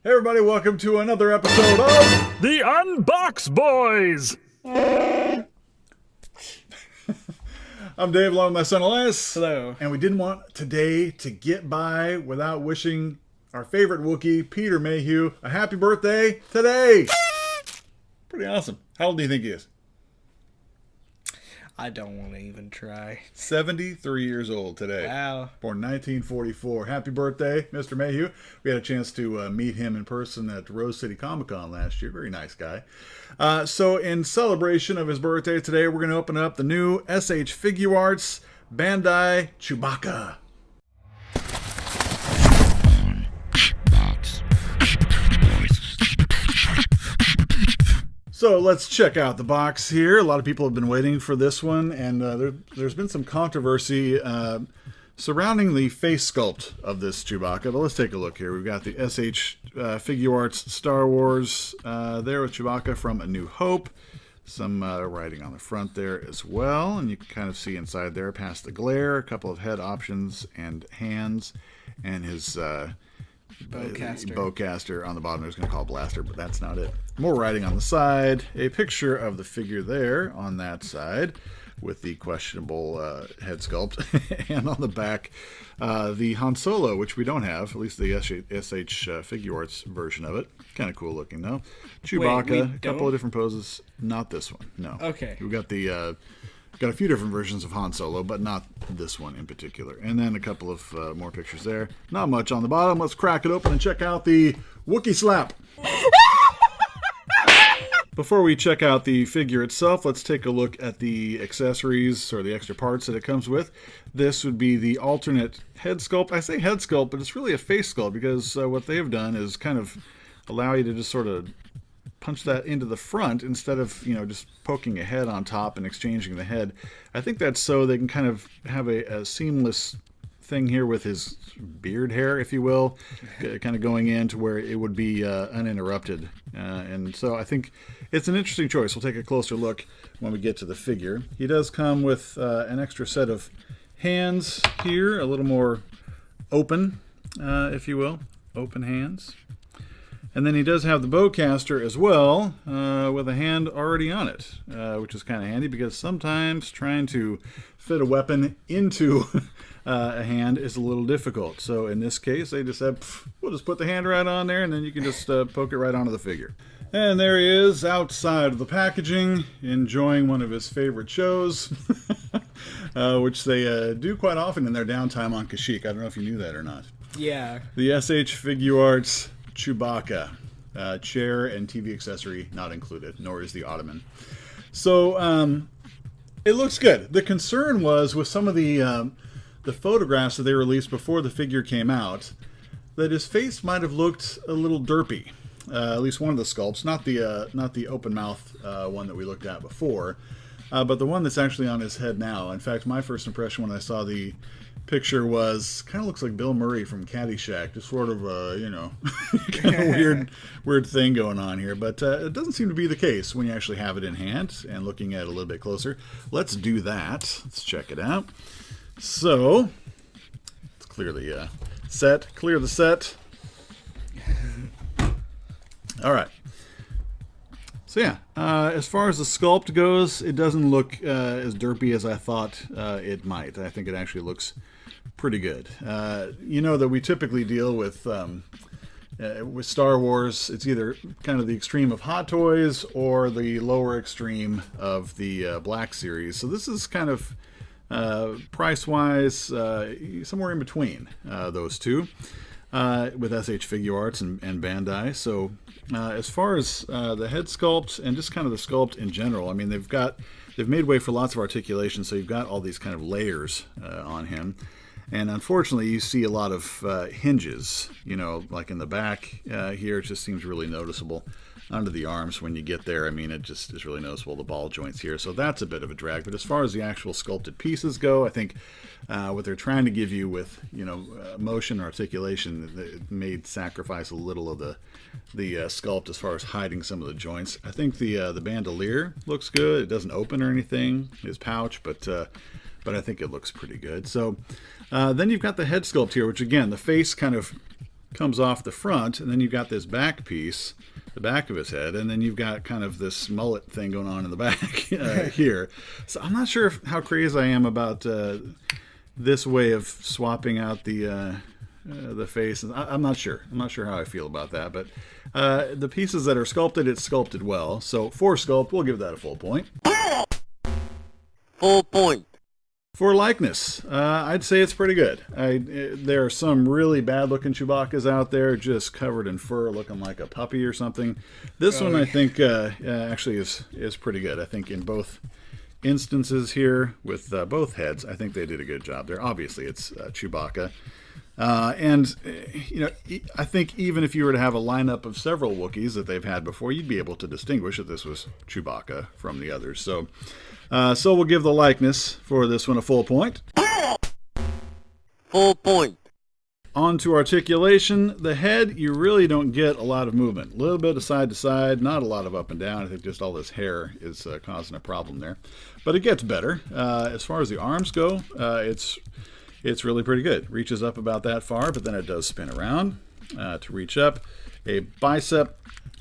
Hey everybody, welcome to another episode of The Unbox Boys! I'm Dave along with my son Elias. Hello. And we didn't want today to get by without wishing our favorite Wookiee, Peter Mayhew, a happy birthday today. Pretty awesome. How old do you think he is? I don't want to even try. 73 years old today. Wow. Born 1944. Happy birthday, Mr. Mayhew. We had a chance to meet him in person at Rose City Comic Con last year. Very nice guy. So in celebration of his birthday today, we're going to open up the new SH Figuarts Bandai Chewbacca. So let's check out the box here. A lot of people have been waiting for this one, and there's been some controversy surrounding the face sculpt of this Chewbacca. But let's take a look here. We've got the SH Figuarts Star Wars there with Chewbacca from A New Hope. Some writing on the front there as well, and you can kind of see inside there past the glare, a couple of head options and hands, and his bowcaster on the bottom. I was going to call it blaster, but that's not it. More writing on the side, a picture of the figure there on that side with the questionable head sculpt, and on the back the Han Solo, which we don't have, at least the SH Figuarts version of it. Kind of cool looking though. Chewbacca, a couple of different poses. Not this one, no. Okay. We got the got a few different versions of Han Solo, but not this one in particular. And then a couple of more pictures there. Not much on the bottom. Let's crack it open and check out the Wookiee slap. Before we check out the figure itself, let's take a look at the accessories or the extra parts that it comes with. This would be the alternate head sculpt. I say head sculpt, but it's really a face sculpt because what they've done is kind of allow you to just sort of punch that into the front instead of, you know, just poking a head on top and exchanging the head. I think that's so they can kind of have a seamless thing here with his beard hair, if you will, kind of going in to where it would be uninterrupted. And so I think it's an interesting choice. We'll take a closer look when we get to the figure. He does come with an extra set of hands here, a little more open, if you will, open hands. And then he does have the bowcaster as well, with a hand already on it, which is kind of handy because sometimes trying to fit a weapon into a hand is a little difficult. So in this case, they just said, we'll just put the hand right on there, and then you can just poke it right onto the figure. And there he is outside of the packaging, enjoying one of his favorite shows, which they do quite often in their downtime on Kashyyyk. I don't know if you knew that or not. Yeah. The SH Figuarts Chewbacca, chair and TV accessory not included, nor is the ottoman. So it looks good. The concern was with some of the photographs that they released before the figure came out, that his face might have looked a little derpy. At least one of the sculpts, not the open mouth one that we looked at before, but the one that's actually on his head now. In fact, my first impression when I saw the picture was kind of looks like Bill Murray from Caddyshack, just sort of you know, kind of weird thing going on here. But it doesn't seem to be the case when you actually have it in hand and looking at it a little bit closer. Let's do that. Let's check it out. So let's clear the set. Clear the set. All right. So yeah, as far as the sculpt goes, it doesn't look as derpy as I thought it might. I think it actually looks pretty good. You know that we typically deal with Star Wars, it's either kind of the extreme of Hot Toys or the lower extreme of the Black Series. So this is kind of price-wise somewhere in between those two. With SH Figuarts and Bandai. So as far as the head sculpt and just kind of the sculpt in general, I mean, they've made way for lots of articulation, so you've got all these kind of layers on him. And unfortunately, you see a lot of hinges, you know, like in the back here. It just seems really noticeable. Under the arms when you get there, I mean, it just is really noticeable, the ball joints here. So that's a bit of a drag. But as far as the actual sculpted pieces go, I think what they're trying to give you with, you know, motion or articulation, it made sacrifice a little of the sculpt as far as hiding some of the joints. I think the bandolier looks good. It doesn't open or anything, his pouch, but I think it looks pretty good. So then you've got the head sculpt here, which again, the face kind of comes off the front, and then you've got this back piece, the back of his head, and then you've got kind of this mullet thing going on in the back here. So I'm not sure how crazy I am about this way of swapping out the face. I'm not sure. I'm not sure how I feel about that, but the pieces that are sculpted, it's sculpted well. So for sculpt, we'll give that a full point. Full point. For likeness, I'd say it's pretty good. There are some really bad-looking Chewbaccas out there, just covered in fur, looking like a puppy or something. This one, I think, actually is pretty good. I think in both instances here with both heads, I think they did a good job there. Obviously, it's Chewbacca. And, you know, I think even if you were to have a lineup of several Wookiees that they've had before, you'd be able to distinguish that this was Chewbacca from the others. So we'll give the likeness for this one a full point. Full point. On to articulation. The head, you really don't get a lot of movement. A little bit of side to side, not a lot of up and down. I think just all this hair is causing a problem there. But it gets better. As far as the arms go, it's really pretty good. Reaches up about that far, but then it does spin around to reach up. A bicep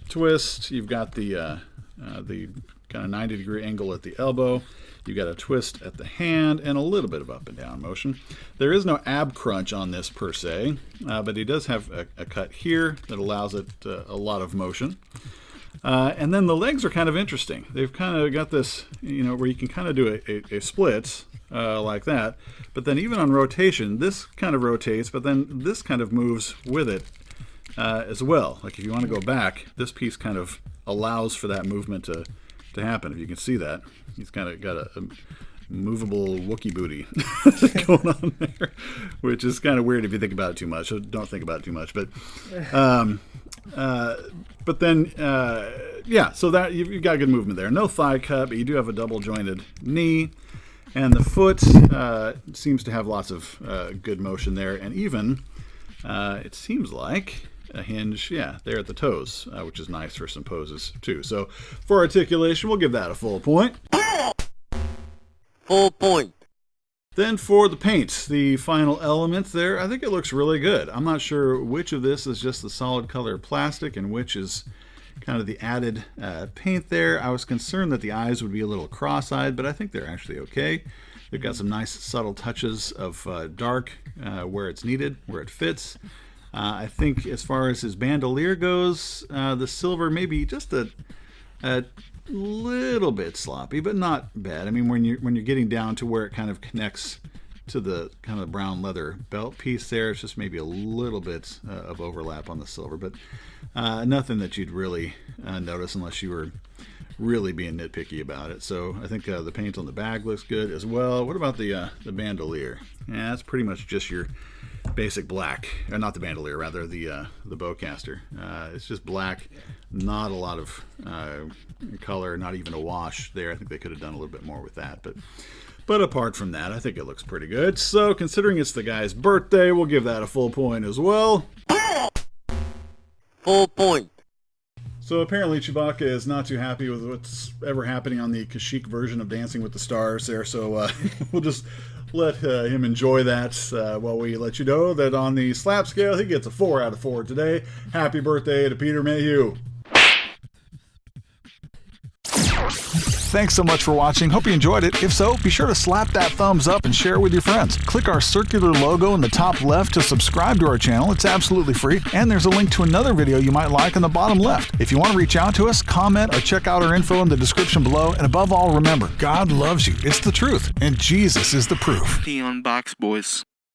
twist. You've got the kind of 90-degree angle at the elbow. You've got a twist at the hand and a little bit of up and down motion. There is no ab crunch on this per se, but he does have a cut here that allows it a lot of motion. And then the legs are kind of interesting. They've kind of got this, you know, where you can kind of do a split like that. But then even on rotation, this kind of rotates, but then this kind of moves with it as well. Like if you want to go back, this piece kind of allows for that movement to happen. If you can see that, he's kind of got a movable Wookiee booty going on there, which is kind of weird if you think about it too much. So don't think about it too much. But then, yeah, so that you've got good movement there. No thigh cut, but you do have a double jointed knee. And the foot seems to have lots of good motion there. And even, it seems like, a hinge, yeah, there at the toes, which is nice for some poses too. So for articulation, we'll give that a full point. Full point. Then for the paint, the final elements there, I think it looks really good. I'm not sure which of this is just the solid color plastic and which is kind of the added paint there. I was concerned that the eyes would be a little cross-eyed, but I think they're actually okay. They've got some nice subtle touches of dark where it's needed, where it fits. I think as far as his bandolier goes, the silver maybe just a little bit sloppy, but not bad. I mean, when you're getting down to where it kind of connects to the kind of brown leather belt piece there, it's just maybe a little bit of overlap on the silver, but nothing that you'd really notice unless you were really being nitpicky about it. So I think the paint on the bag looks good as well. What about the bandolier? Yeah, that's pretty much just your basic black, or not the bandolier, rather the bowcaster. It's just black, not a lot of color, not even a wash there. I think they could have done a little bit more with that, but apart from that, I think it looks pretty good. So considering it's the guy's birthday, we'll give that a full point as well. Full point. So apparently Chewbacca is not too happy with what's ever happening on the Kashyyyk version of Dancing with the Stars there, so we'll just let him enjoy that while we let you know that on the slap scale, he gets a 4 out of 4 today. Happy birthday to Peter Mayhew. Thanks so much for watching. Hope you enjoyed it. If so, be sure to slap that thumbs up and share it with your friends. Click our circular logo in the top left to subscribe to our channel. It's absolutely free. And there's a link to another video you might like in the bottom left. If you want to reach out to us, comment, or check out our info in the description below. And above all, remember, God loves you. It's the truth. And Jesus is the proof. The Unbox Boys.